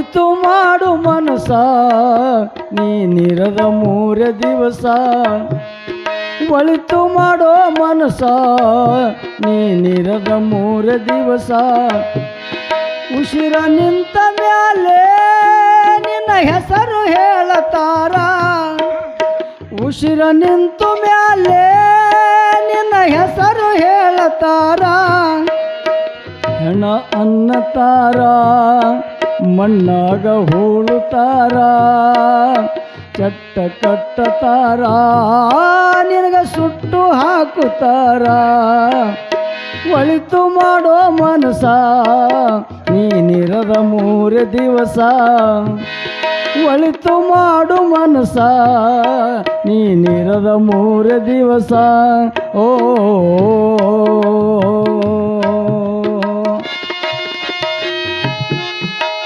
ಒಳಿತು ಮಾಡು ಮನಸ ನೀನಿರದ 3 ದಿವಸ ಒಳಿತು ಮಾಡೋ ಮನಸ ನೀನಿರದ 3 ದಿವಸ ಉಸಿರ ನಿಂತ ಮ್ಯಾಲೆ ನಿನ್ನ ಹೆಸರು ಹೇಳತಾರ ಉಸಿರ ನಿಂತ ಮ್ಯಾಲೆ ನಿನ್ನ ಹೆಸರು ಹೇಳತಾರ ಹೆಣ ಅನ್ನತಾರ ಮಣ್ಣಾಗ ಹೂಳುತ್ತಾರ ಚಟ್ಟ ಕಟ್ಟತಾರ ನಿನಗ ಸುಟ್ಟು ಹಾಕುತ್ತಾರ ಒಳಿತು ಮಾಡೋ ಮನಸ ನೀನಿರದ 3 ದಿವಸ ಒಳಿತು ಮಾಡು ಮನಸ ನೀನಿರದ 3 ದಿವಸ ಓ